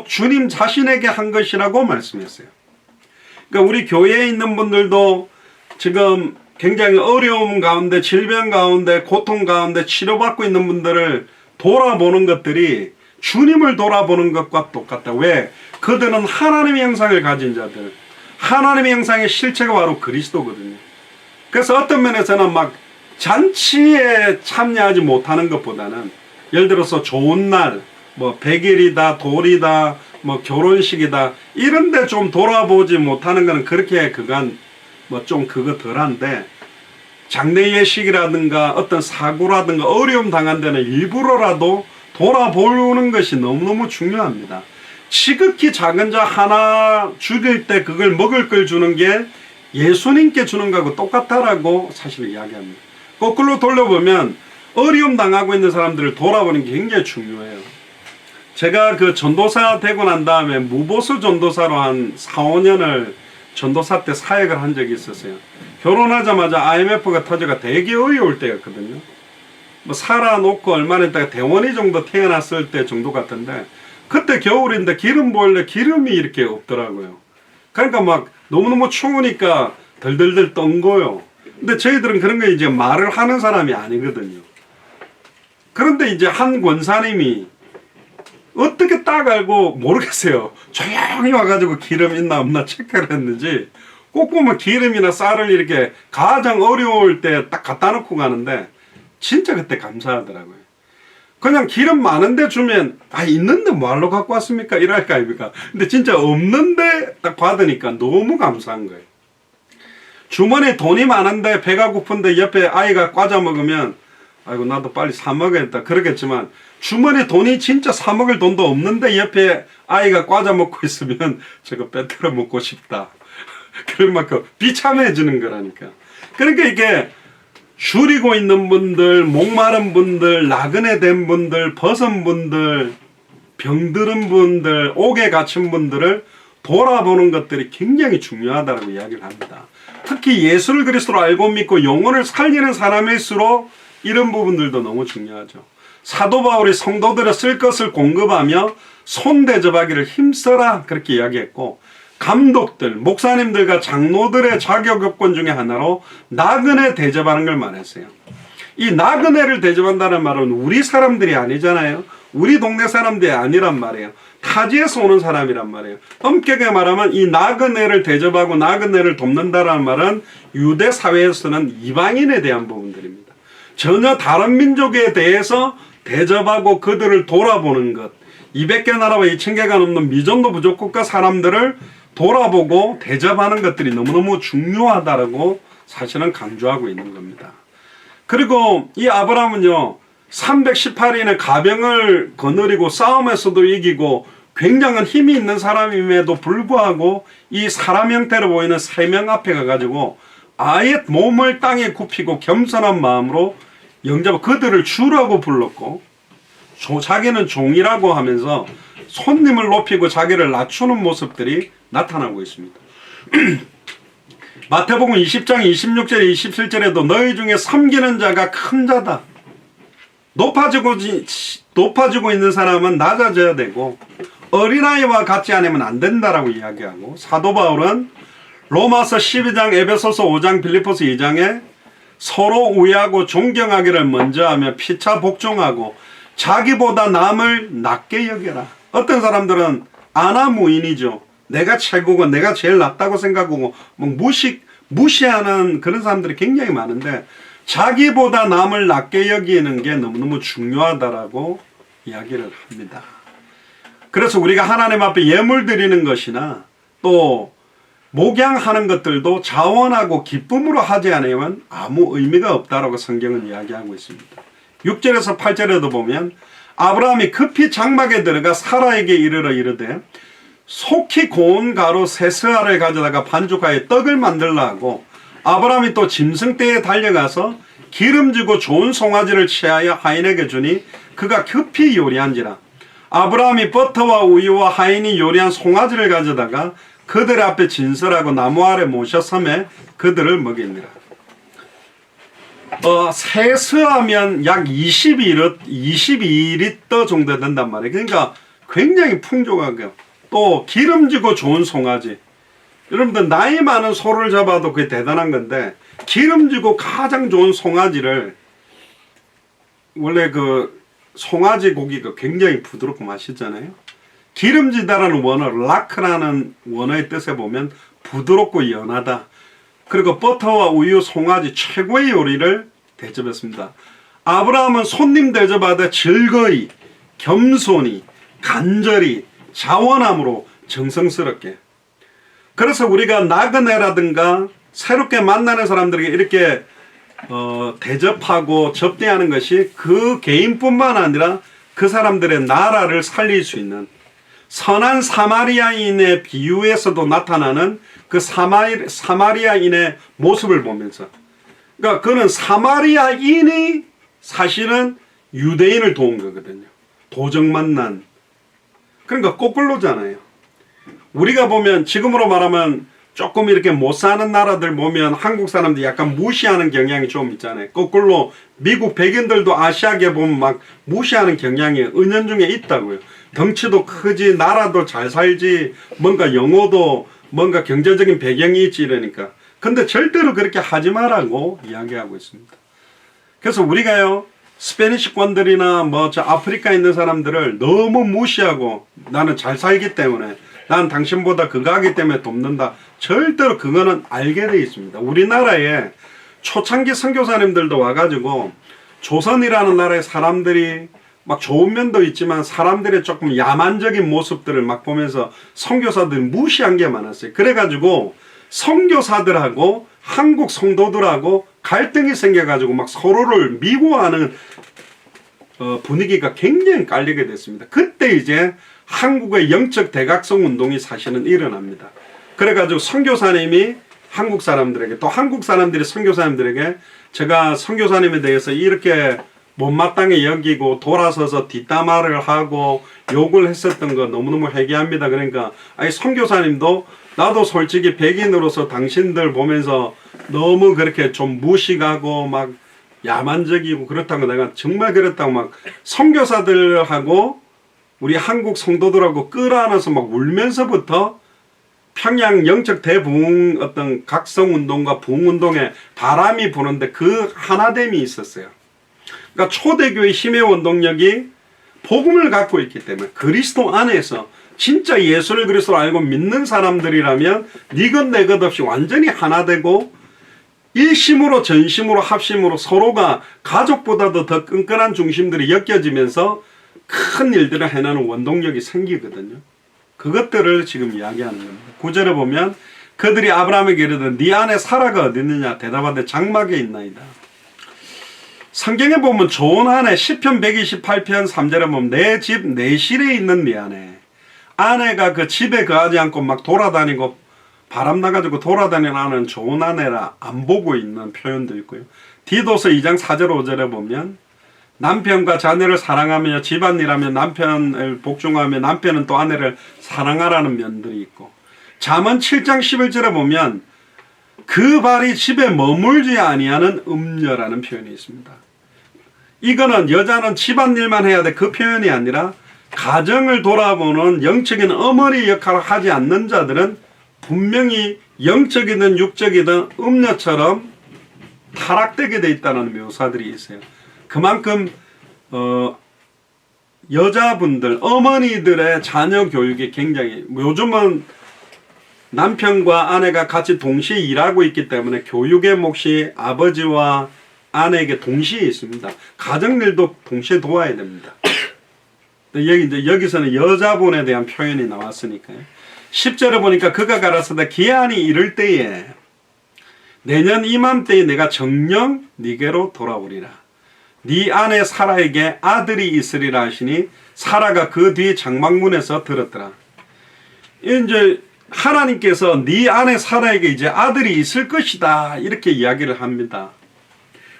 주님 자신에게 한 것이라고 말씀했어요. 그러니까 우리 교회에 있는 분들도 지금 굉장히 어려움 가운데, 질병 가운데, 고통 가운데 치료받고 있는 분들을 돌아보는 것들이 주님을 돌아보는 것과 똑같다. 왜? 그들은 하나님의 형상을 가진 자들, 하나님의 형상의 실체가 바로 그리스도거든요. 그래서 어떤 면에서는 막 잔치에 참여하지 못하는 것보다는, 예를 들어서 좋은 날, 뭐 100일이다, 돌이다, 뭐 결혼식이다, 이런데 좀 돌아보지 못하는 거는 그렇게 그간 뭐 좀 그거 덜한데, 장례 예식이라든가 어떤 사고라든가 어려움 당한 데는 일부러라도 돌아보는 것이 너무너무 중요합니다. 지극히 작은 자 하나 죽일 때 그걸 먹을 걸 주는 게 예수님께 주는 거하고 똑같다라고 사실 이야기합니다. 거꾸로 돌려보면 어려움 당하고 있는 사람들을 돌아보는 게 굉장히 중요해요. 제가 그 전도사 되고 난 다음에 무보수 전도사로 한 4, 5년을 전도사 때 사역을 한 적이 있었어요. 결혼하자마자 IMF가 터져가 되게 어려울 때였거든요. 뭐 살아놓고 얼마나 있다가 대원이 정도 태어났을 때 정도 같은데, 그때 겨울인데 기름 부을래 기름이 이렇게 없더라고요. 그러니까 막 너무너무 추우니까 덜덜덜 떤 거요. 근데 저희들은 그런 거 이제 말을 하는 사람이 아니거든요. 그런데 이제 한 권사님이 어떻게 딱 알고 모르겠어요. 조용히 와가지고 기름 있나 없나 체크를 했는지, 꼭 보면 기름이나 쌀을 이렇게 가장 어려울 때 딱 갖다 놓고 가는데 진짜 그때 감사하더라고요. 그냥 기름 많은데 주면 있는데 뭐하러 갖고 왔습니까? 이럴 거 아닙니까? 근데 진짜 없는데 딱 받으니까 너무 감사한 거예요. 주머니에 돈이 많은데 배가 고픈데 옆에 아이가 과자 먹으면 아이고 나도 빨리 사 먹어야겠다 그러겠지만, 주머니에 돈이 진짜 사 먹을 돈도 없는데 옆에 아이가 과자 먹고 있으면 저거 빼뜨려 먹고 싶다. 그런 만큼 비참해지는 거라니까. 그러니까 이게 줄이고 있는 분들, 목마른 분들, 나그네 된 분들, 벗은 분들, 병들은 분들, 옥에 갇힌 분들을 돌아보는 것들이 굉장히 중요하다고 이야기를 합니다. 특히 예수를 그리스도로 알고 믿고 영혼을 살리는 사람일수록 이런 부분들도 너무 중요하죠. 사도 바울이 성도들의 쓸 것을 공급하며 손대접하기를 힘써라 그렇게 이야기했고, 감독들, 목사님들과 장로들의 자격 요건 중에 하나로 나그네 대접하는 걸 말했어요. 이 나그네를 대접한다는 말은 우리 사람들이 아니잖아요. 우리 동네 사람들이 아니란 말이에요. 타지에서 오는 사람이란 말이에요. 엄격하게 말하면 이 나그네를 대접하고 나그네를 돕는다는 말은 유대 사회에서는 이방인에 대한 부분들입니다. 전혀 다른 민족에 대해서 대접하고 그들을 돌아보는 것, 200개 나라와 2000개가 넘는 미전도 부족국가 사람들을 돌아보고 대접하는 것들이 너무너무 중요하다고 사실은 강조하고 있는 겁니다. 그리고 이 아브라함은요, 318인의 가병을 거느리고 싸움에서도 이기고 굉장한 힘이 있는 사람임에도 불구하고 이 사람 형태로 보이는 3명 앞에 가가지고 아예 몸을 땅에 굽히고 겸손한 마음으로 영접, 그들을 주라고 불렀고 자기는 종이라고 하면서 손님을 높이고 자기를 낮추는 모습들이 나타나고 있습니다. 마태복음 20장 26절 27절에도 너희 중에 섬기는 자가 큰 자다. 높아지고 있는 사람은 낮아져야 되고 어린아이와 같지 않으면 안 된다라고 이야기하고, 사도 바울은 로마서 12장, 에베소서 5장, 빌립보서 2장에 서로 우애하고 존경하기를 먼저 하며 피차 복종하고 자기보다 남을 낮게 여겨라. 어떤 사람들은 아나무인이죠. 내가 최고고 내가 제일 낫다고 생각하고 뭐 무시하는 그런 사람들이 굉장히 많은데, 자기보다 남을 낮게 여기는 게 너무너무 중요하다라고 이야기를 합니다. 그래서 우리가 하나님 앞에 예물 드리는 것이나 또 목양하는 것들도 자원하고 기쁨으로 하지 않으면 아무 의미가 없다라고 성경은 이야기하고 있습니다. 6절에서 8절에도 보면 아브라함이 급히 장막에 들어가 사라에게 이르러 이르되 속히 고운 가루 세스알을 가져다가 반죽하여 떡을 만들라 하고, 아브라함이 또 짐승떼에 달려가서 기름지고 좋은 송아지를 취하여 하인에게 주니 그가 급히 요리한지라. 아브라함이 버터와 우유와 하인이 요리한 송아지를 가져다가 그들 앞에 진설하고 나무 아래 모셔 섬에 그들을 먹이니라. 세스하면 약 22리터 정도 된단 말이에요. 그러니까 굉장히 풍족하게, 또 기름지고 좋은 송아지. 여러분들 나이 많은 소를 잡아도 그게 대단한 건데, 기름지고 가장 좋은 송아지를, 원래 그 송아지 고기가 굉장히 부드럽고 맛있잖아요. 기름지다라는 원어, 라크라는 원어의 뜻에 보면 부드럽고 연하다. 그리고 버터와 우유, 송아지 최고의 요리를 대접했습니다. 아브라함은 손님 대접하되 즐거이, 겸손히, 간절히, 자원함으로 정성스럽게. 그래서 우리가 나그네라든가 새롭게 만나는 사람들에게 이렇게 대접하고 접대하는 것이 그 개인뿐만 아니라 그 사람들의 나라를 살릴 수 있는, 선한 사마리아인의 비유에서도 나타나는 그 사마리아인의 모습을 보면서, 그러니까 그는 사마리아인이 사실은 유대인을 도운 거거든요. 도적 만난. 그러니까 거꾸로잖아요. 우리가 보면 지금으로 말하면 조금 이렇게 못 사는 나라들 보면 한국 사람들이 약간 무시하는 경향이 좀 있잖아요. 거꾸로 미국 백인들도 아시아계 보면 막 무시하는 경향이 은연중에 있다고요. 덩치도 크지, 나라도 잘 살지, 뭔가 영어도 뭔가 경제적인 배경이 있지 이러니까. 근데 절대로 그렇게 하지 말라고 이야기하고 있습니다. 그래서 우리가요, 스페니시권들이나 뭐 저 아프리카에 있는 사람들을 너무 무시하고 나는 잘 살기 때문에, 난 당신보다 그거하기 때문에 돕는다. 절대로 그거는 알게 돼 있습니다. 우리나라에 초창기 선교사님들도 와가지고 조선이라는 나라의 사람들이 막 좋은 면도 있지만 사람들의 조금 야만적인 모습들을 막 보면서 선교사들이 무시한 게 많았어요. 그래가지고 선교사들하고 한국 성도들하고 갈등이 생겨가지고 막 서로를 미워하는 분위기가 굉장히 깔리게 됐습니다. 그때 이제 한국의 영적 대각성 운동이 사실은 일어납니다. 그래가지고 선교사님이 한국 사람들에게, 또 한국 사람들이 선교사님들에게 제가 선교사님에 대해서 이렇게 못마땅히 여기고 돌아서서 뒷담화를 하고 욕을 했었던 거 너무너무 회개합니다. 그러니까 아니 선교사님도 나도 솔직히 백인으로서 당신들 보면서 너무 그렇게 좀 무식하고 막 야만적이고 그렇다고, 내가 정말 그렇다고 막 선교사들하고 우리 한국 성도들하고 끌어안아서 막 울면서부터 평양 영적 대부흥 어떤 각성운동과 부흥운동에 바람이 부는데 그 하나됨이 있었어요. 그러니까 초대교회 힘의 원동력이 복음을 갖고 있기 때문에, 그리스도 안에서 진짜 예수를 그리스도로 알고 믿는 사람들이라면 니것 내것 없이 완전히 하나 되고 일심으로 전심으로 합심으로 서로가 가족보다도 더 끈끈한 중심들이 엮여지면서 큰 일들을 해내는 원동력이 생기거든요. 그것들을 지금 이야기하는 겁니다. 9절에 보면 그들이 아브라함에게 이르되 네 안에 사라가 어디 있느냐 대답하되 장막에 있나이다. 성경에 보면 좋은 아내, 시편 128편 3절에 보면 내 집 내 실에 있는 네 아내, 아내가 그 집에 거하지 않고 막 돌아다니고 바람 나가지고 돌아다니는 아내는 좋은 아내라 안 보고 있는 표현도 있고요. 디도서 2장 4절 5절에 보면 남편과 자녀를 사랑하며 집안일하며 남편을 복종하며 남편은 또 아내를 사랑하라는 면들이 있고, 잠언 7장 11절에 보면 그 발이 집에 머물지 아니하는 음녀라는 표현이 있습니다. 이거는 여자는 집안일만 해야 돼, 그 표현이 아니라 가정을 돌아보는 영적인 어머니 역할을 하지 않는 자들은 분명히 영적이든 육적이든 음녀처럼 타락되게 돼 있다는 묘사들이 있어요. 그만큼 여자분들, 어머니들의 자녀 교육이 굉장히, 요즘은 남편과 아내가 같이 동시에 일하고 있기 때문에 교육의 몫이 아버지와 아내에게 동시에 있습니다. 가정일도 동시에 도와야 됩니다. 여기서는 여자분에 대한 표현이 나왔으니까요. 10절에 보니까 그가 가라사대 기한이 이를 때에 내년 이맘때에 내가 정녕 네게로 돌아오리라. 네 아내 사라에게 아들이 있으리라 하시니 사라가 그 뒤 장막문에서 들었더라. 이제 하나님께서 네 아내 사라에게 이제 아들이 있을 것이다 이렇게 이야기를 합니다.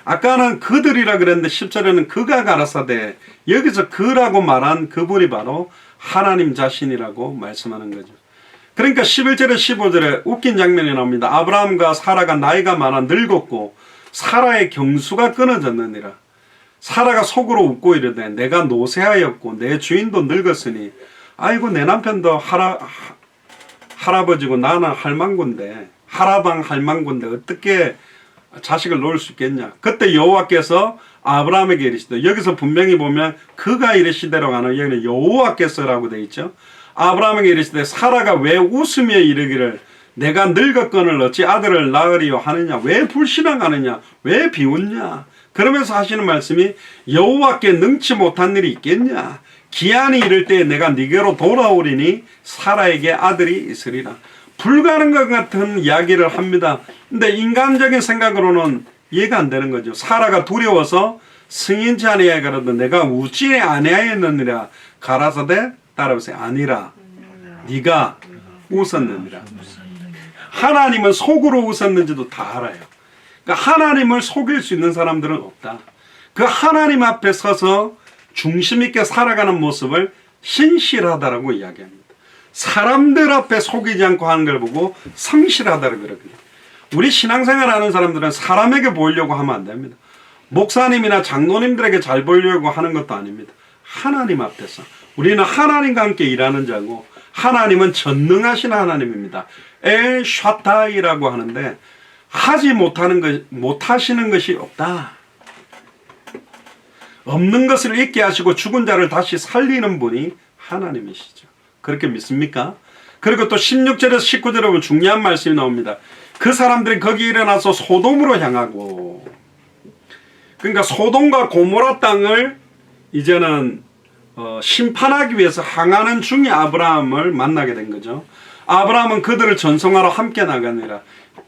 아까는 그들이라 그랬는데 10절에는 그가 가라사대, 여기서 그라고 말한 그분이 바로 하나님 자신이라고 말씀하는 거죠. 그러니까 11절에 15절에 웃긴 장면이 나옵니다. 아브라함과 사라가 나이가 많아 늙었고 사라의 경수가 끊어졌느니라. 사라가 속으로 웃고 이르되 내가 노쇠하였고 내 주인도 늙었으니 아이고 내 남편도 할아버지고 나는 할망구인데 할아방 할망구인데 어떻게 자식을 놓을 수 있겠냐. 그때 여호와께서 아브라함에게 이르시되, 여기서 분명히 보면 그가 이르시되라고 하는, 여기는 여호와께서라고 되어 있죠. 아브라함에게 이르시되 사라가 왜 웃으며 이르기를 내가 늙었거늘 어찌 아들을 낳으리요 하느냐, 왜 불신앙하느냐, 왜 비웃냐. 그러면서 하시는 말씀이 여호와께 능치 못한 일이 있겠냐. 기한이 이를 때 내가 네게로 돌아오리니 사라에게 아들이 있으리라. 불가능한 것 같은 이야기를 합니다. 근데 인간적인 생각으로는 이해가 안 되는 거죠. 사라가 두려워서 승인치 아니하여 가라도 내가 웃지 아니하였느니라 가라사대 따라오세요. 아니라 네가 웃었느니라. 하나님은 속으로 웃었는지도 다 알아요. 그러니까 하나님을 속일 수 있는 사람들은 없다. 그 하나님 앞에 서서 중심 있게 살아가는 모습을 신실하다라고 이야기합니다. 사람들 앞에 속이지 않고 하는 걸 보고 성실하다고 그러거든요. 우리 신앙생활 하는 사람들은 사람에게 보이려고 하면 안 됩니다. 목사님이나 장로님들에게 잘 보이려고 하는 것도 아닙니다. 하나님 앞에서. 우리는 하나님과 함께 일하는 자고, 하나님은 전능하신 하나님입니다. 엘 샤타이라고 하는데, 하지 못하시는 것이 없다. 없는 것을 있게 하시고 죽은 자를 다시 살리는 분이 하나님이시죠. 그렇게 믿습니까? 그리고 또 16절에서 19절에 보면 중요한 말씀이 나옵니다. 그 사람들이 거기 일어나서 소돔으로 향하고, 그러니까 소돔과 고모라 땅을 이제는 심판하기 위해서 항하는 중에 아브라함을 만나게 된 거죠. 아브라함은 그들을 전송하러 함께 나가니라.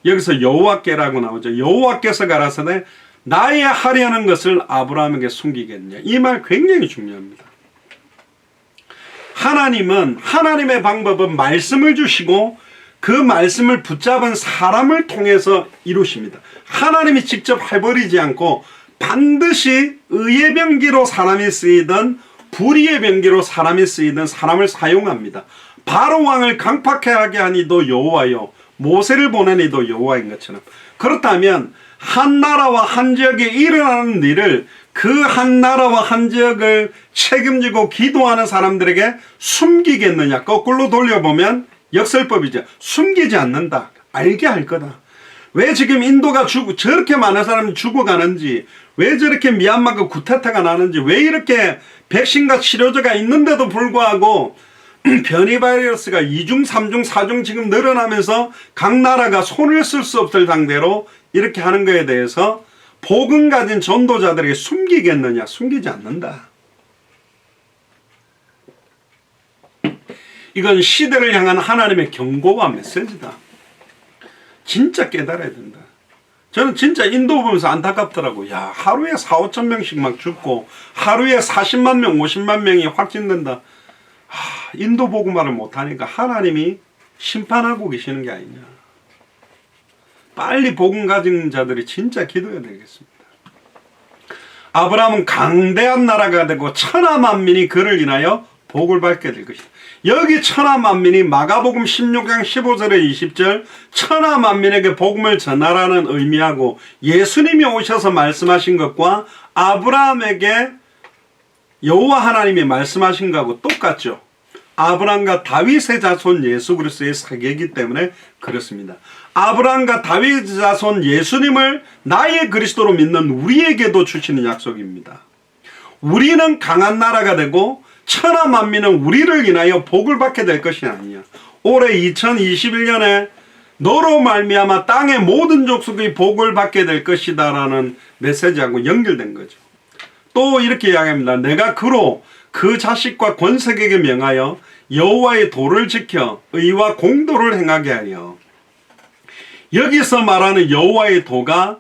여기서 여호와께라고 나오죠. 여호와께서 가라사대 나의 하려는 것을 아브라함에게 숨기겠냐. 이 말 굉장히 중요합니다. 하나님은, 하나님의 방법은 말씀을 주시고 그 말씀을 붙잡은 사람을 통해서 이루십니다. 하나님이 직접 해버리지 않고 반드시 의의 병기로 사람이 쓰이든 불의의 병기로 사람이 쓰이든 사람을 사용합니다. 바로 왕을 강팍하게 하니도 여호와요, 모세를 보내니도 여호와인 것처럼. 그렇다면 한 나라와 한 지역에 일어나는 일을 그 한 나라와 한 지역을 책임지고 기도하는 사람들에게 숨기겠느냐. 거꾸로 돌려보면 역설법이죠. 숨기지 않는다. 알게 할 거다. 왜 지금 인도가 저렇게 많은 사람이 죽어가는지, 왜 저렇게 미얀마가 쿠데타가 나는지, 왜 이렇게 백신과 치료제가 있는데도 불구하고 변이 바이러스가 2중, 3중, 4중 지금 늘어나면서 각 나라가 손을 쓸 수 없을 상대로 이렇게 하는 것에 대해서 복음 가진 전도자들에게 숨기겠느냐? 숨기지 않는다. 이건 시대를 향한 하나님의 경고와 메시지다. 진짜 깨달아야 된다. 저는 진짜 인도 보면서 안타깝더라고. 야, 하루에 4, 5천 명씩 막 죽고 하루에 40만 명, 50만 명이 확진된다. 인도 복음화를 못하니까 하나님이 심판하고 계시는 게 아니냐. 빨리 복음 가진 자들이 진짜 기도해야 되겠습니다. 아브라함은 강대한 나라가 되고 천하 만민이 그를 인하여 복을 받게 될 것이다. 여기 천하 만민이 마가복음 16장 15절에 20절 천하 만민에게 복음을 전하라는 의미하고 예수님이 오셔서 말씀하신 것과 아브라함에게 여호와 하나님이 말씀하신 것하고 똑같죠. 아브라함과 다윗의 자손 예수 그리스도의 세계이기 때문에 그렇습니다. 아브라함과 다윗의 자손 예수님을 나의 그리스도로 믿는 우리에게도 주시는 약속입니다. 우리는 강한 나라가 되고 천하 만민은 우리를 인하여 복을 받게 될 것이 아니냐. 올해 2021년에 너로 말미암아 땅의 모든 족속이 복을 받게 될 것이다 라는 메시지하고 연결된 거죠. 또 이렇게 이야기합니다. 내가 그로 그 자식과 권색에게 명하여 여호와의 도를 지켜 의와 공도를 행하게 하여. 여기서 말하는 여호와의 도가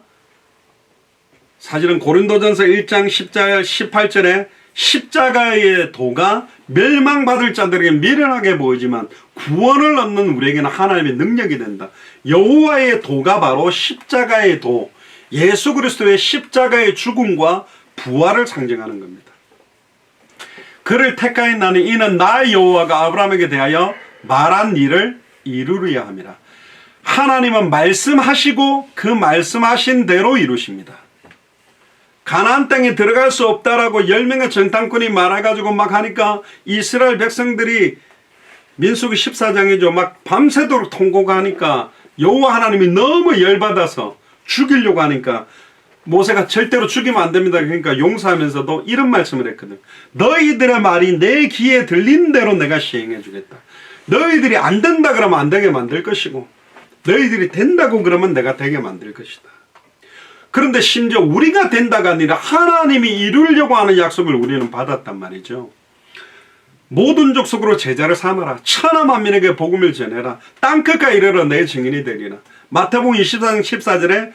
사실은 고린도전서 1장 18절에 십자가의 도가 멸망받을 자들에게 미련하게 보이지만 구원을 얻는 우리에게는 하나님의 능력이 된다. 여호와의 도가 바로 십자가의 도, 예수 그리스도의 십자가의 죽음과 부활을 상징하는 겁니다. 그를 택하인 나는 이는 나 여호와가 아브라함에게 대하여 말한 일을 이루려야 함이라. 하나님은 말씀하시고 그 말씀하신 대로 이루십니다. 가나안 땅에 들어갈 수 없다라고 10명의 정탐꾼이 말해가지고 막 하니까 이스라엘 백성들이 민수기 14장이죠. 막 밤새도록 통곡 하니까 여호와 하나님이 너무 열받아서 죽이려고 하니까 모세가 절대로 죽이면 안 됩니다. 그러니까 용서하면서도 이런 말씀을 했거든. 너희들의 말이 내 귀에 들린 대로 내가 시행해 주겠다. 너희들이 안 된다 그러면 안 되게 만들 것이고 너희들이 된다고 그러면 내가 되게 만들 것이다. 그런데 심지어 우리가 된다가 아니라 하나님이 이루려고 하는 약속을 우리는 받았단 말이죠. 모든 족속으로 제자를 삼아라. 천하 만민에게 복음을 전해라. 땅끝까지 이르러 내 증인이 되리라. 마태복음 24장 14절에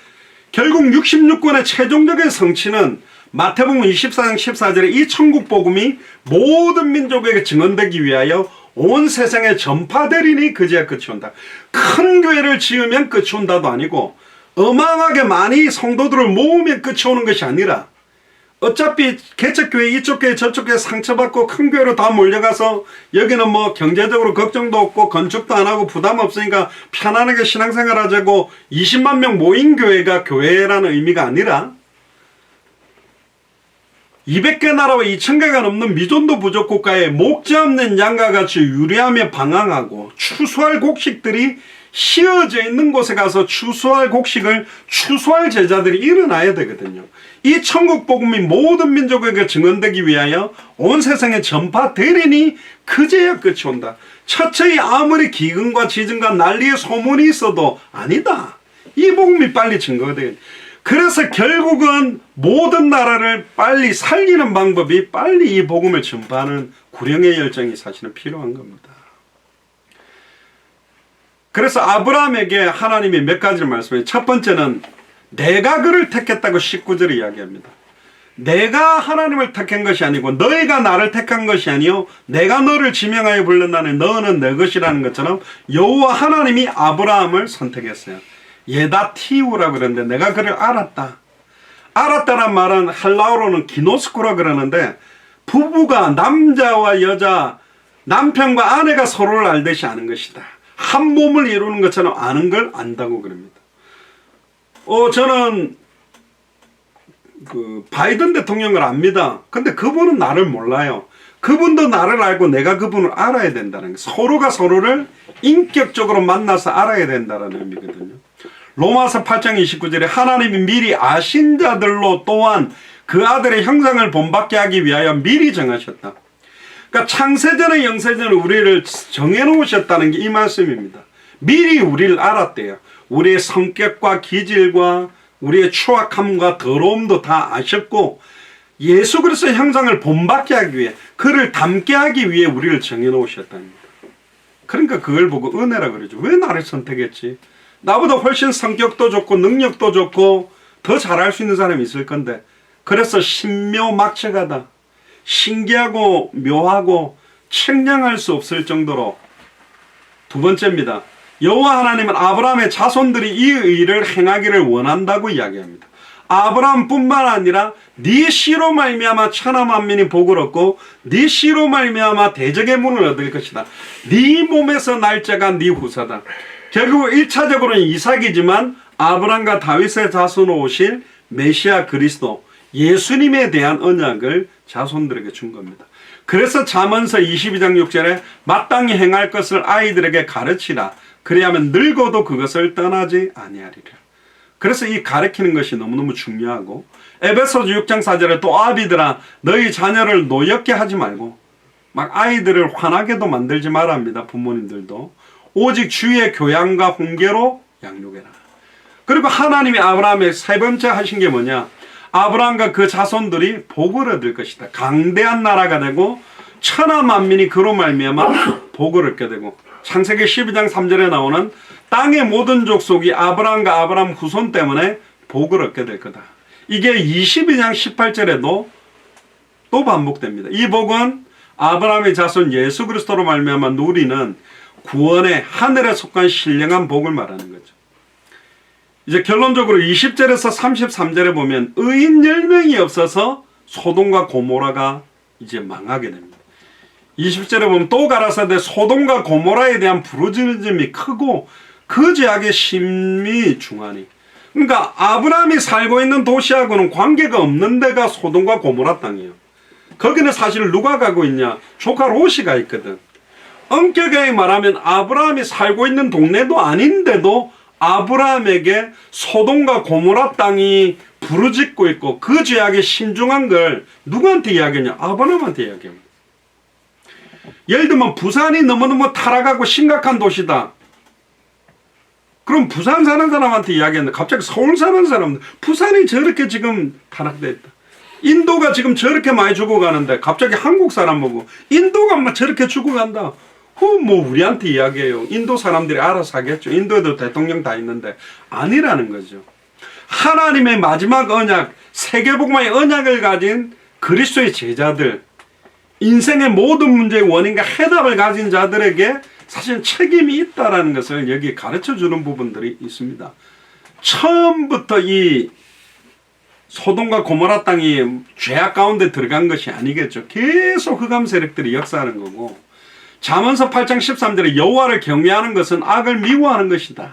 결국 66권의 최종적인 성취는 마태복음 24장 14절에 이 천국 복음이 모든 민족에게 증언되기 위하여 온 세상에 전파되리니 그제야 끝이 온다. 큰 교회를 지으면 끝이 온다도 아니고 어마어마하게 많이 성도들을 모으면 끝이 오는 것이 아니라 어차피 개척교회 이쪽 교회 저쪽 교회 상처받고 큰 교회로 다 몰려가서 여기는 뭐 경제적으로 걱정도 없고 건축도 안 하고 부담 없으니까 편안하게 신앙생활 하자고 20만 명 모인 교회가 교회라는 의미가 아니라 200개 나라와 2000개가 넘는 미존도 부족 국가에 목재 없는 양과 같이 유리하며 방황하고 추수할 곡식들이 휘어져 있는 곳에 가서 추수할 곡식을 추수할 제자들이 일어나야 되거든요. 이 천국 복음이 모든 민족에게 증언되기 위하여 온 세상에 전파되리니 그제야 끝이 온다. 처처히 아무리 기근과 지진과 난리의 소문이 있어도 아니다. 이 복음이 빨리 증거가 돼요. 그래서 결국은 모든 나라를 빨리 살리는 방법이 빨리 이 복음을 전파하는 구령의 열정이 사실은 필요한 겁니다. 그래서 아브라함에게 하나님이 몇 가지를 말씀해요. 첫 번째는 내가 그를 택했다고 19절에 이야기합니다. 내가 하나님을 택한 것이 아니고 너희가 나를 택한 것이 아니요 내가 너를 지명하여 불렀나니 너는 내 것이라는 것처럼 여호와 하나님이 아브라함을 선택했어요. 예다티우라고 그러는데 내가 그를 알았다. 알았다란 말은 헬라어로는 기노스코라 그러는데 부부가 남자와 여자 남편과 아내가 서로를 알듯이 아는 것이다. 한 몸을 이루는 것처럼 아는 걸 안다고 그럽니다. 저는 바이든 대통령을 압니다. 근데 그분은 나를 몰라요. 그분도 나를 알고 내가 그분을 알아야 된다는 거예요. 서로가 서로를 인격적으로 만나서 알아야 된다는 의미거든요. 로마서 8장 29절에 하나님이 미리 아신 자들로 또한 그 아들의 형상을 본받게 하기 위하여 미리 정하셨다. 그러니까 창세전에 영세전에 우리를 정해놓으셨다는 게 이 말씀입니다. 미리 우리를 알았대요. 우리의 성격과 기질과 우리의 추악함과 더러움도 다 아셨고 예수 그리스도의 형상을 본받게 하기 위해 그를 닮게 하기 위해 우리를 정해놓으셨답니다. 그러니까 그걸 보고 은혜라 그러죠. 왜 나를 선택했지? 나보다 훨씬 성격도 좋고 능력도 좋고 더 잘할 수 있는 사람이 있을 건데 그래서 신묘막측하다. 신기하고 묘하고 측량할 수 없을 정도로. 두 번째입니다. 여호와 하나님은 아브라함의 자손들이 이 일을 행하기를 원한다고 이야기합니다. 아브라함뿐만 아니라 네 씨로 말미암아 천하 만민이 복을 얻고 네 씨로 말미암아 대적의 문을 얻을 것이다. 네 몸에서 날 자가 네 후사다. 결국 1차적으로는 이삭이지만 아브라함과 다윗의 자손으로 오실 메시아 그리스도 예수님에 대한 언약을 자손들에게 준 겁니다. 그래서 잠언서 22장 6절에 마땅히 행할 것을 아이들에게 가르치라. 그리하면 늙어도 그것을 떠나지 아니하리라. 그래서 이 가르치는 것이 너무너무 중요하고 에베소서 6장 4절에 또 아비들아 너희 자녀를 노엽게 하지 말고 막 아이들을 화나게도 만들지 말아 합니다. 부모님들도. 오직 주의 교양과 훈계로 양육해라. 그리고 하나님이 아브라함의 세 번째 하신 게 뭐냐? 아브라함과 그 자손들이 복을 얻을 것이다. 강대한 나라가 되고 천하 만민이 그로 말미암아 복을 얻게 되고 창세기 12장 3절에 나오는 땅의 모든 족속이 아브라함과 아브라함 후손 때문에 복을 얻게 될 거다. 이게 22장 18절에도 또 반복됩니다. 이 복은 아브라함의 자손 예수 그리스도로 말미암아 누리는 구원의 하늘에 속한 신령한 복을 말하는 거죠. 이제 결론적으로 20절에서 33절에 보면 의인 10명이 없어서 소돔과 고모라가 이제 망하게 됩니다. 20절에 보면 또 가라사대 소돔과 고모라에 대한 부르짖음이 크고 그 죄악의 심이 중하니 그러니까 아브라함이 살고 있는 도시하고는 관계가 없는 데가 소돔과 고모라 땅이에요. 거기는 사실 누가 가고 있냐? 조카 롯이 가 있거든. 엄격하게 말하면 아브라함이 살고 있는 동네도 아닌데도 아브라함에게 소돔과 고모라 땅이 부르짖고 있고 그 죄악에 신중한 걸 누구한테 이야기하냐? 아브라함한테 이야기합니다. 예를 들면 부산이 너무너무 타락하고 심각한 도시다. 그럼 부산 사는 사람한테 이야기했는데 갑자기 서울 사는 사람들 부산이 저렇게 지금 타락돼 있다. 인도가 지금 저렇게 많이 죽어가는데 갑자기 한국 사람 보고 인도가 막 저렇게 죽어간다. 뭐 우리한테 이야기해요. 인도 사람들이 알아서 하겠죠. 인도에도 대통령 다 있는데 아니라는 거죠. 하나님의 마지막 언약, 세계복음의 언약을 가진 그리스도의 제자들, 인생의 모든 문제의 원인과 해답을 가진 자들에게 사실 책임이 있다는 것을 여기 가르쳐 주는 부분들이 있습니다. 처음부터 이 소돔과 고모라 땅이 죄악 가운데 들어간 것이 아니겠죠. 계속 흑암 세력들이 역사하는 거고, 잠언서 8장 13절에 여호와를 경외하는 것은 악을 미워하는 것이다.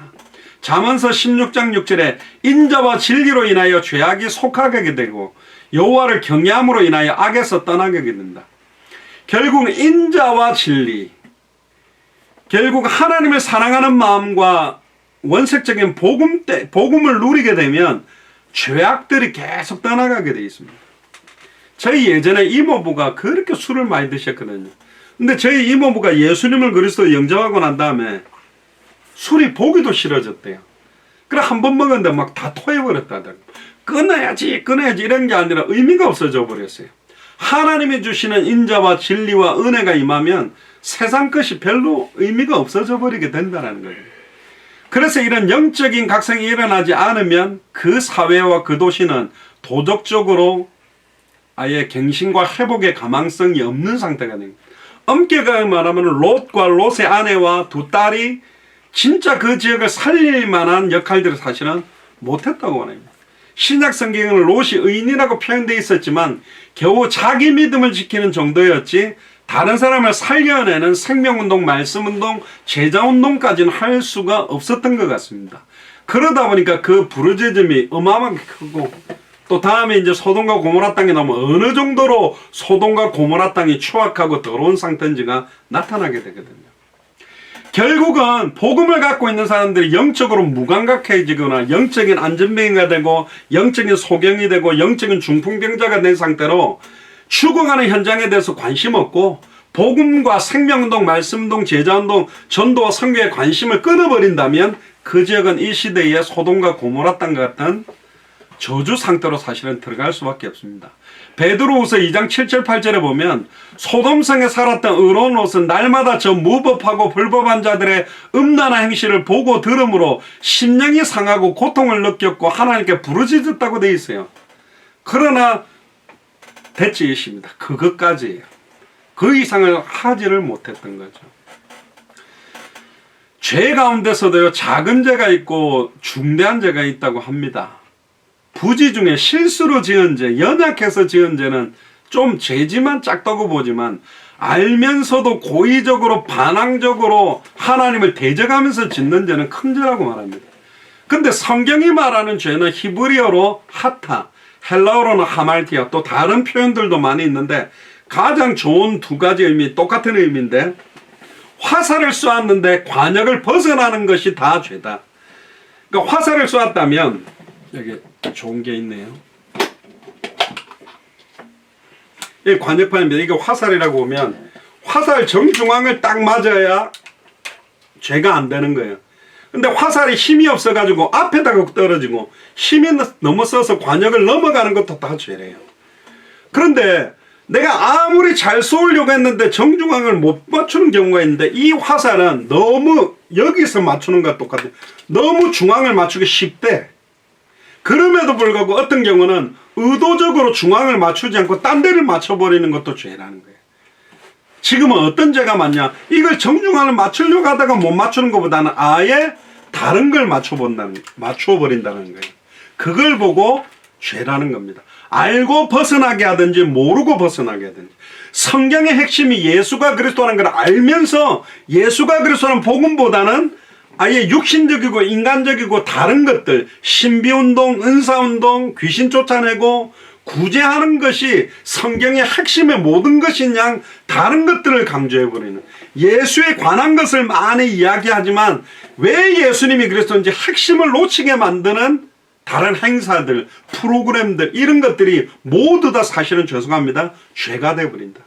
잠언서 16장 6절에 인자와 진리로 인하여 죄악이 속하게 되고 여호와를 경외함으로 인하여 악에서 떠나게 된다. 결국 인자와 진리, 결국 하나님을 사랑하는 마음과 원색적인 복음을 누리게 되면 죄악들이 계속 떠나가게 되어 있습니다. 저희 예전에 이모부가 그렇게 술을 많이 드셨거든요. 근데 저희 이모부가 예수님을 그리스도로 영접하고 난 다음에 술이 보기도 싫어졌대요. 그래 한 번 먹었는데 막 다 토해버렸다더라고요. 끊어야지 이런 게 아니라 의미가 없어져 버렸어요. 하나님이 주시는 인자와 진리와 은혜가 임하면 세상 것이 별로 의미가 없어져 버리게 된다는 거예요. 그래서 이런 영적인 각성이 일어나지 않으면 그 사회와 그 도시는 도덕적으로 아예 갱신과 회복의 가망성이 없는 상태가 됩니다. 엄격하게 말하면 롯과 롯의 아내와 두 딸이 진짜 그 지역을 살릴 만한 역할들을 사실은 못했다고 합니다. 신약 성경에는 롯이 의인이라고 표현되어 있었지만 겨우 자기 믿음을 지키는 정도였지 다른 사람을 살려내는 생명운동, 말씀운동, 제자운동까지는 할 수가 없었던 것 같습니다. 그러다 보니까 그 부르짖음이 어마어마하게 크고 또 다음에 이제 소돔과 고모라 땅에 나오면 어느 정도로 소돔과 고모라 땅이 추악하고 더러운 상태인지가 나타나게 되거든요. 결국은 복음을 갖고 있는 사람들이 영적으로 무감각해지거나 영적인 안전병이가 되고 영적인 소경이 되고 영적인 중풍병자가 된 상태로 죽어가는 현장에 대해서 관심 없고 복음과 생명운동, 말씀운동, 제자운동, 전도와 선교에 관심을 끊어버린다면 그 지역은 이 시대의 소돔과 고모라 땅 같은 저주 상태로 사실은 들어갈 수밖에 없습니다. 베드로후서 2장 7절 8절에 보면 소돔성에 살았던 의로운 롯은 날마다 저 무법하고 불법한 자들의 음란한 행실을 보고 들음으로 심령이 상하고 고통을 느꼈고 하나님께 부르짖었다고 되어 있어요. 그러나 대치이십니다. 그것까지예요. 그 이상을 하지를 못했던 거죠. 죄 가운데서도요, 작은 죄가 있고 중대한 죄가 있다고 합니다. 부지 중에 실수로 지은 죄, 연약해서 지은 죄는 좀 죄지만 작다고 보지만 알면서도 고의적으로 반항적으로 하나님을 대적하면서 짓는 죄는 큰 죄라고 말합니다. 근데 성경이 말하는 죄는 히브리어로 하타, 헬라어로는 하말티아, 또 다른 표현들도 많이 있는데 가장 좋은 두 가지 의미, 똑같은 의미인데 화살을 쏘았는데 관역을 벗어나는 것이 다 죄다. 그러니까 화살을 쏘았다면 여기 좋은 게 있네요. 이 관역판입니다. 이게 화살이라고 보면 화살 정중앙을 딱 맞아야 죄가 안 되는 거예요. 근데 화살이 힘이 없어가지고 앞에다가 떨어지고 힘이 너무 써서 관역을 넘어가는 것도 다 죄래요. 그런데 내가 아무리 잘 쏘려고 했는데 정중앙을 못 맞추는 경우가 있는데 이 화살은 너무 여기서 맞추는 것과 똑같아요. 너무 중앙을 맞추기 쉽대. 그럼에도 불구하고 어떤 경우는 의도적으로 중앙을 맞추지 않고 딴 데를 맞춰버리는 것도 죄라는 거예요. 지금은 어떤 죄가 많냐? 이걸 정중앙을 맞추려고 하다가 못 맞추는 것보다는 아예 다른 걸 맞춰버린다는 거예요. 그걸 보고 죄라는 겁니다. 알고 벗어나게 하든지 모르고 벗어나게 하든지. 성경의 핵심이 예수가 그리스도라는 걸 알면서 예수가 그리스도라는 복음보다는 아예 육신적이고 인간적이고 다른 것들, 신비운동, 은사운동, 귀신 쫓아내고 구제하는 것이 성경의 핵심의 모든 것인 양 다른 것들을 강조해버리는, 예수에 관한 것을 많이 이야기하지만 왜 예수님이 그랬었는지 핵심을 놓치게 만드는 다른 행사들, 프로그램들, 이런 것들이 모두 다 사실은 죄송합니다, 죄가 되어버린다.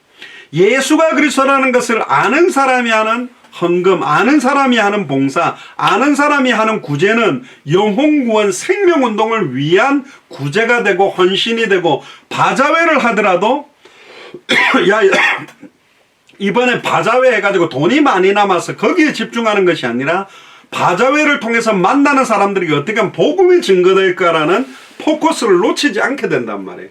예수가 그리스도라는 것을 아는 사람이 하는 헌금, 아는 사람이 하는 봉사, 아는 사람이 하는 구제는 영혼구원 생명운동을 위한 구제가 되고 헌신이 되고, 바자회를 하더라도 야, 이번에 바자회 해가지고 돈이 많이 남아서 거기에 집중하는 것이 아니라 바자회를 통해서 만나는 사람들이 어떻게 하면 복음이 증거될까라는 포커스를 놓치지 않게 된단 말이에요.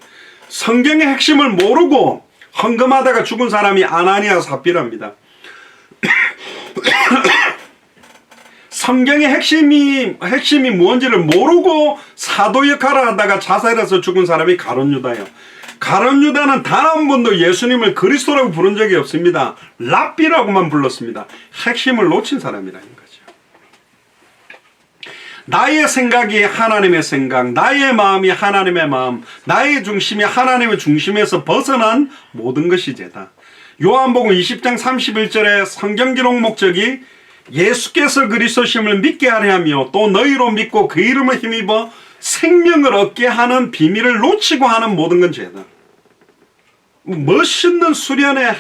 성경의 핵심을 모르고 헌금하다가 죽은 사람이 아나니아 삽비라입니다. 성경의 핵심이 무언지를 모르고 사도 역할을 하다가 자살해서 죽은 사람이 가룟 유다예요. 가룟 유다는 단 한 번도 예수님을 그리스도라고 부른 적이 없습니다. 랍비라고만 불렀습니다. 핵심을 놓친 사람이라는 거죠. 나의 생각이 하나님의 생각, 나의 마음이 하나님의 마음, 나의 중심이 하나님의 중심에서 벗어난 모든 것이 죄다. 요한복음 20장 31절의 성경 기록 목적이 예수께서 그리스도심을 믿게 하려 하며 또 너희로 믿고 그 이름을 힘입어 생명을 얻게 하는 비밀을 놓치고 하는 모든 건 죄다. 멋있는 수련회,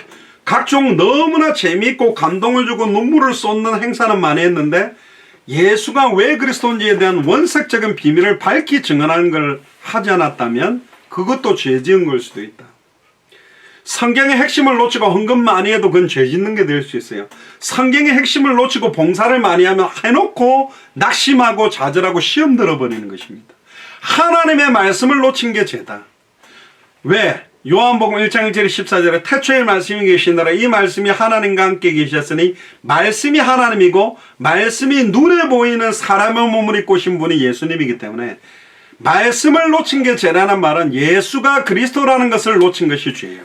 각종 너무나 재미있고 감동을 주고 눈물을 쏟는 행사는 많이 했는데 예수가 왜 그리스도인지에 대한 원색적인 비밀을 밝히 증언하는 걸 하지 않았다면 그것도 죄 지은 걸 수도 있다. 성경의 핵심을 놓치고 헌금 많이 해도 그건 죄 짓는 게 될 수 있어요. 성경의 핵심을 놓치고 봉사를 많이 하면 해놓고 낙심하고 좌절하고 시험 들어버리는 것입니다. 하나님의 말씀을 놓친 게 죄다. 왜? 요한복음 1장 1절 14절에 태초에 말씀이 계시더라. 이 말씀이 하나님과 함께 계셨으니 말씀이 하나님이고 말씀이 눈에 보이는 사람의 몸을 입고 오신 분이 예수님이기 때문에 말씀을 놓친 게 죄라는 말은 예수가 그리스도라는 것을 놓친 것이 죄예요.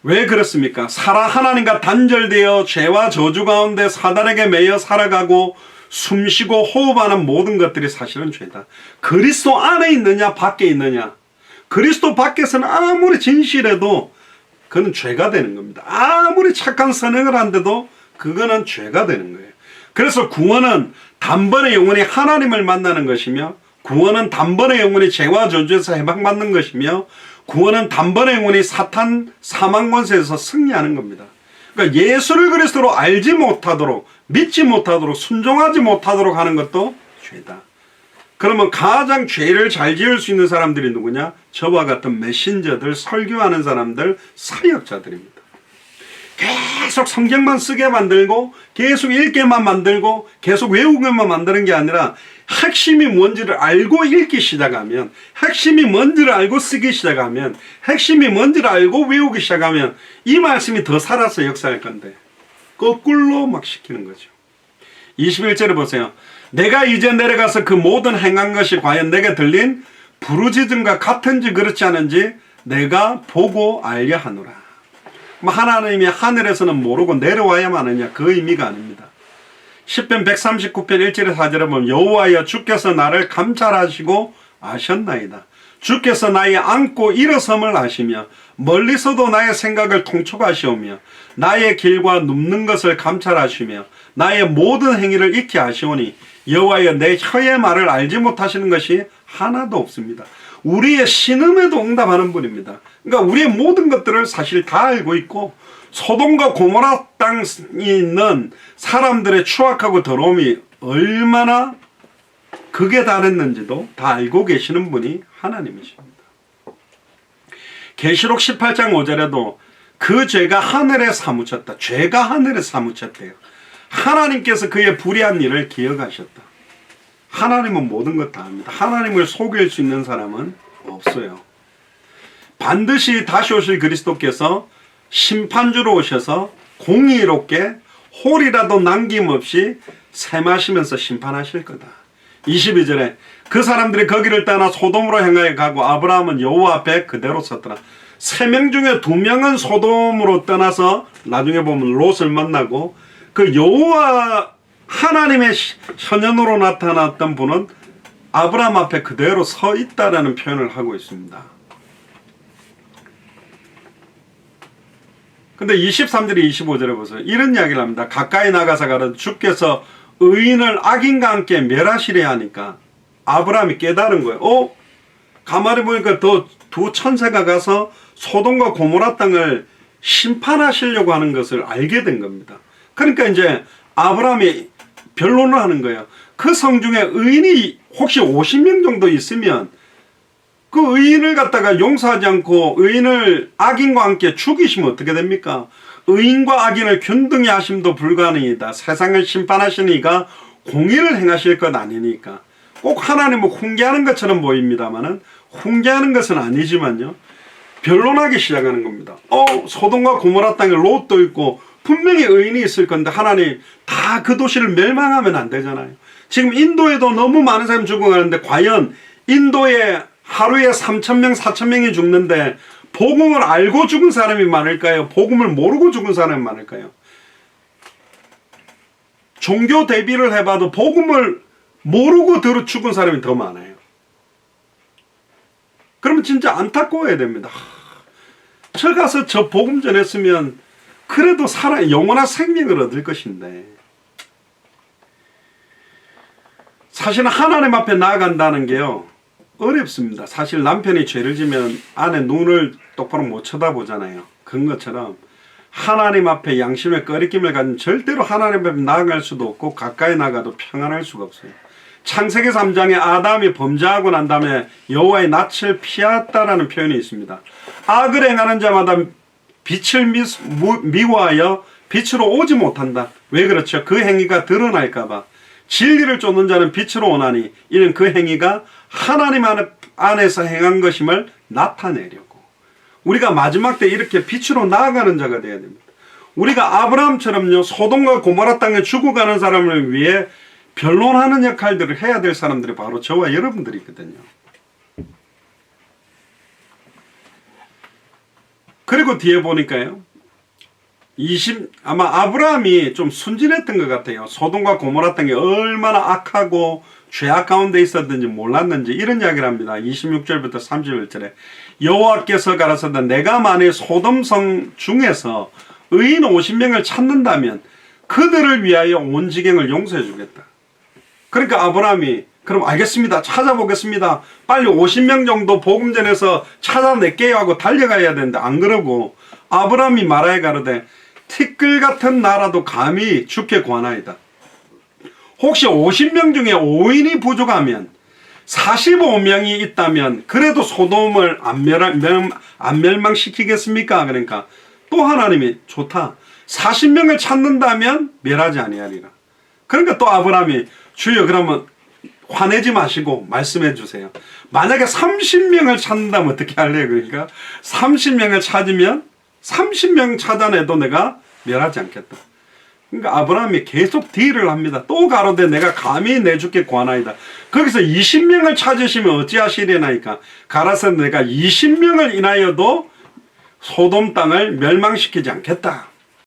왜 그렇습니까? 하나님과 단절되어 죄와 저주 가운데 사단에게 매여 살아가고 숨쉬고 호흡하는 모든 것들이 사실은 죄다. 그리스도 안에 있느냐 밖에 있느냐, 그리스도 밖에서는 아무리 진실해도 그건 죄가 되는 겁니다. 아무리 착한 선행을 한데도 그거는 죄가 되는 거예요. 그래서 구원은 단번에 영원히 하나님을 만나는 것이며, 구원은 단번에 영원히 죄와 저주에서 해방받는 것이며, 구원은 단번에 영원히 사탄 사망 권세에서 승리하는 겁니다. 그러니까 예수를 그리스도로 알지 못하도록, 믿지 못하도록, 순종하지 못하도록 하는 것도 죄다. 그러면 가장 죄를 잘 지을 수 있는 사람들이 누구냐? 저와 같은 메신저들, 설교하는 사람들, 사역자들입니다. 계속 성경만 쓰게 만들고 계속 읽게만 만들고 계속 외우게만 만드는 게 아니라 핵심이 뭔지를 알고 읽기 시작하면, 핵심이 뭔지를 알고 쓰기 시작하면, 핵심이 뭔지를 알고 외우기 시작하면 이 말씀이 더 살아서 역사할 건데 거꾸로 막 시키는 거죠. 21절을 보세요. 내가 이제 내려가서 그 모든 행한 것이 과연 내게 들린 부르짖음과 같은지 그렇지 않은지 내가 보고 알려 하노라. 하나님이 하늘에서는 모르고 내려와야만 하느냐, 그 의미가 아닙니다. 10편 139편 1절에 4절에 보면 여호와여 주께서 나를 감찰하시고 아셨나이다. 주께서 나의 앉고 일어섬을 아시며 멀리서도 나의 생각을 통촉하시오며 나의 길과 눕는 것을 감찰하시며 나의 모든 행위를 익히 아시오니 여호와여 내 혀의 말을 알지 못하시는 것이 하나도 없습니다. 우리의 신음에도 응답하는 분입니다. 그러니까 우리의 모든 것들을 사실 다 알고 있고, 소돔과 고모라 땅에 있는 사람들의 추악하고 더러움이 얼마나 극에 달했는지도 다 알고 계시는 분이 하나님이십니다. 계시록 18장 5절에도 그 죄가 하늘에 사무쳤다. 죄가 하늘에 사무쳤대요. 하나님께서 그의 불의한 일을 기억하셨다. 하나님은 모든 것 다 합니다. 하나님을 속일 수 있는 사람은 없어요. 반드시 다시 오실 그리스도께서 심판주로 오셔서 공의롭게 홀이라도 남김없이 샘하시면서 심판하실 거다. 22절에 그 사람들이 거기를 떠나 소돔으로 향하여 가고 아브라함은 여호와 앞에 그대로 섰더라. 3명 중에 2명은 소돔으로 떠나서 나중에 보면 롯을 만나고, 그 여호와 하나님의 현현으로 나타났던 분은 아브라함 앞에 그대로 서 있다라는 표현을 하고 있습니다. 근데 23절에 25절에 보세요. 이런 이야기를 합니다. 가까이 나가서 가라되 주께서 의인을 악인과 함께 멸하시려 하니까 아브라함이 깨달은 거예요. 가만히 보니까 두 천사가 가서 소돔과 고모라 땅을 심판하시려고 하는 것을 알게 된 겁니다. 그러니까 이제 아브라함이 변론을 하는 거예요. 그 성 중에 의인이 혹시 50명 정도 있으면 그 의인을 갖다가 용서하지 않고 의인을 악인과 함께 죽이시면 어떻게 됩니까? 의인과 악인을 균등히 하심도 불가능이다. 세상을 심판하시니까 공의를 행하실 것 아니니까. 꼭 하나님을 훈계하는 것처럼 보입니다만은 훈계하는 것은 아니지만요. 변론하기 시작하는 겁니다. 소돔과 고모라 땅에 롯도 있고 분명히 의인이 있을 건데 하나님 다 그 도시를 멸망하면 안 되잖아요. 지금 인도에도 너무 많은 사람이 죽어가는데 과연 인도에 하루에 3,000명, 4,000명이 죽는데 복음을 알고 죽은 사람이 많을까요? 복음을 모르고 죽은 사람이 많을까요? 종교 대비를 해봐도 복음을 모르고 들어 죽은 사람이 더 많아요. 그러면 진짜 안타까워야 됩니다. 저 가서 저 복음 전했으면 그래도 영원한 생명을 얻을 것인데 사실은 하나님 앞에 나아간다는 게요 어렵습니다. 사실 남편이 죄를 지면 아내 눈을 똑바로 못 쳐다보잖아요. 그런 것처럼 하나님 앞에 양심의 꺼리낌을 가지면 절대로 하나님 앞에 나아갈 수도 없고 가까이 나가도 평안할 수가 없어요. 창세기 3장에 아담이 범죄하고 난 다음에 여호와의 낯을 피했다라는 표현이 있습니다. 악을 행하는 자마다 빛을 미워하여 빛으로 오지 못한다. 왜 그렇죠? 그 행위가 드러날까 봐. 진리를 쫓는 자는 빛으로 오나니 이는 그 행위가 하나님 안에서 행한 것임을 나타내려고. 우리가 마지막 때 이렇게 빛으로 나아가는 자가 되어야 됩니다. 우리가 아브라함처럼요 소돔과 고모라 땅에 죽어가는 사람을 위해 변론하는 역할들을 해야 될 사람들이 바로 저와 여러분들이거든요. 그리고 뒤에 보니까요 아마 아브라함이 좀 순진했던 것 같아요. 소돔과 고모라 땅이 얼마나 악하고 죄악 가운데 있었는지 몰랐는지 이런 이야기를 합니다. 26절부터 31절에 여호와께서 가라사대 내가 만일 소돔성 중에서 의인 50명을 찾는다면 그들을 위하여 온 지경을 용서해 주겠다. 그러니까 아브라함이 그럼 알겠습니다. 찾아보겠습니다. 빨리 50명 정도 복음 전해서 찾아낼게요 하고 달려가야 되는데 안 그러고 아브라함이 말하여 가로되 티끌 같은 나라도 감히 주께 구하나이다. 혹시 50명 중에 5인이 부족하면 45명이 있다면 그래도 소돔을 안 멸망시키겠습니까? 그러니까 또 하나님이 좋다. 40명을 찾는다면 멸하지 아니하리라. 그러니까 또 아브라함이 주여 그러면 화내지 마시고 말씀해 주세요. 만약에 30명을 찾는다면 어떻게 할래요? 그러니까 30명을 찾으면 30명 찾아내도 내가 멸하지 않겠다. 그러니까 아브라함이 계속 딜을 합니다. 또 가로되 내가 감히 내 주께 구하나이다. 거기서 20명을 찾으시면 어찌하시려나이까. 가라사 내가 20명을 인하여도 소돔 땅을 멸망시키지 않겠다.